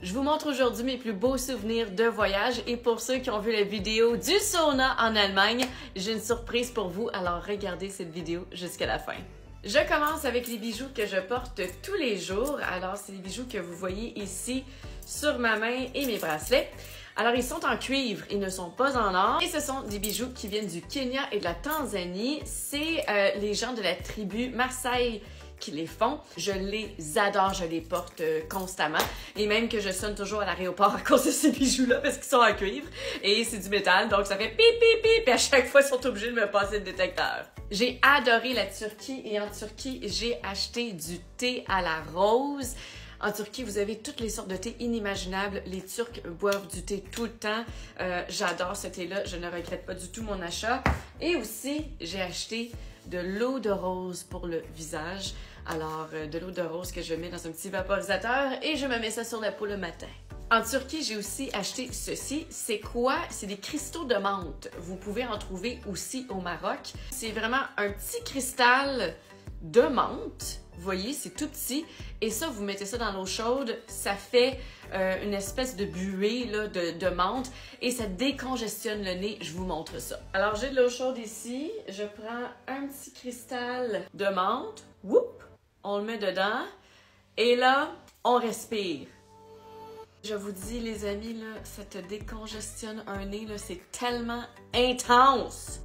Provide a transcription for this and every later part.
Je vous montre aujourd'hui mes plus beaux souvenirs de voyage et pour ceux qui ont vu la vidéo du sauna en Allemagne, j'ai une surprise pour vous, alors regardez cette vidéo jusqu'à la fin. Je commence avec les bijoux que je porte tous les jours. Alors, c'est les bijoux que vous voyez ici sur ma main et mes bracelets. Alors, ils sont en cuivre, ils ne sont pas en or. Et ce sont des bijoux qui viennent du Kenya et de la Tanzanie. C'est les gens de la tribu Maasai qui les font. Je les adore, je les porte constamment. Et même que je sonne toujours à l'aéroport à cause de ces bijoux-là parce qu'ils sont en cuivre. Et c'est du métal, donc ça fait pip, pip, pip. Et à chaque fois, ils sont obligés de me passer le détecteur. J'ai adoré la Turquie et en Turquie, j'ai acheté du thé à la rose. En Turquie, vous avez toutes les sortes de thé inimaginables. Les Turcs boivent du thé tout le temps. J'adore ce thé-là. Je ne regrette pas du tout mon achat. Et aussi, j'ai acheté de l'eau de rose pour le visage. Alors, de l'eau de rose que je mets dans un petit vaporisateur et je me mets ça sur la peau le matin. En Turquie, j'ai aussi acheté ceci. C'est quoi? C'est des cristaux de menthe. Vous pouvez en trouver aussi au Maroc. C'est vraiment un petit cristal de menthe. Vous voyez, c'est tout petit. Et ça, vous mettez ça dans l'eau chaude, ça fait une espèce de buée là, de menthe et ça décongestionne le nez. Je vous montre ça. Alors, j'ai de l'eau chaude ici. Je prends un petit cristal de menthe. Whoop! On le met dedans. Et là, on respire. Je vous dis, les amis, là, ça te décongestionne un nez. C'est tellement intense.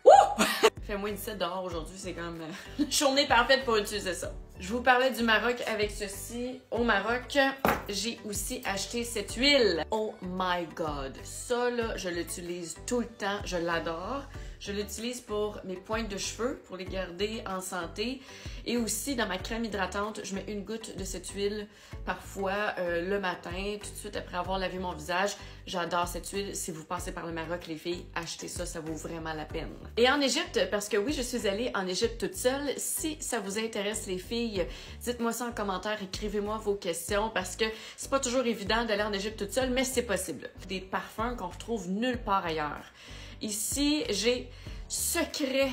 Wouh! Il fait moins de 17 dehors aujourd'hui, c'est comme une journée parfaite pour utiliser ça. Je vous parlais du Maroc avec ceci. Au Maroc, j'ai aussi acheté cette huile. Oh my God! Ça, là, je l'utilise tout le temps. Je l'adore. Je l'utilise pour mes pointes de cheveux, pour les garder en santé. Et aussi, dans ma crème hydratante, je mets une goutte de cette huile parfois le matin, tout de suite après avoir lavé mon visage. J'adore cette huile. Si vous passez par le Maroc, les filles, achetez ça, ça vaut vraiment la peine. Et en Égypte, parce que oui, je suis allée en Égypte toute seule. Si ça vous intéresse, les filles, dites-moi ça en commentaire, écrivez-moi vos questions parce que c'est pas toujours évident d'aller en Égypte toute seule, mais c'est possible. Des parfums qu'on retrouve nulle part ailleurs. Ici, j'ai Secret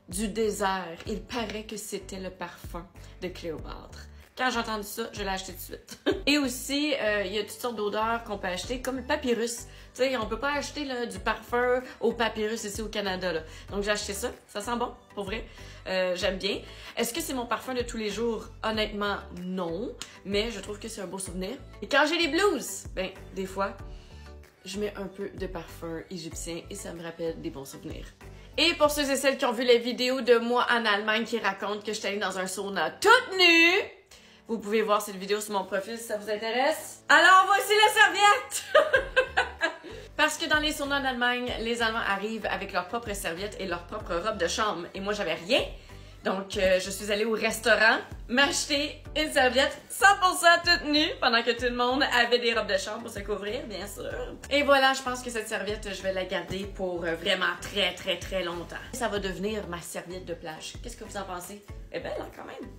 du désert. Il paraît que c'était le parfum de Cléopâtre. Quand j'ai entendu ça, je l'ai acheté tout de suite. Et aussi, il y a toutes sortes d'odeurs qu'on peut acheter, comme le papyrus. Tu sais, on peut pas acheter là, du parfum au papyrus ici au Canada. Là. Donc j'ai acheté ça. Ça sent bon, pour vrai. J'aime bien. Est-ce que c'est mon parfum de tous les jours? Honnêtement, non. Mais je trouve que c'est un beau souvenir. Et quand j'ai les blues, ben, des fois, je mets un peu de parfum égyptien et ça me rappelle des bons souvenirs. Et pour ceux et celles qui ont vu la vidéo de moi en Allemagne qui raconte que je suis allée dans un sauna toute nue, vous pouvez voir cette vidéo sur mon profil si ça vous intéresse. Alors voici la serviette! Parce que dans les saunas en Allemagne, les Allemands arrivent avec leurs propres serviettes et leur propre robe de chambre. Et moi, j'avais rien. Donc, je suis allée au restaurant m'acheter une serviette 100% toute nue pendant que tout le monde avait des robes de chambre pour se couvrir, bien sûr. Et voilà, je pense que cette serviette, je vais la garder pour vraiment très, très, très longtemps. Ça va devenir ma serviette de plage. Qu'est-ce que vous en pensez? Eh bien, là, quand même,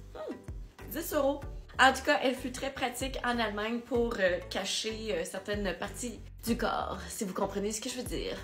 10 €. En tout cas, elle fut très pratique en Allemagne pour cacher certaines parties du corps, si vous comprenez ce que je veux dire.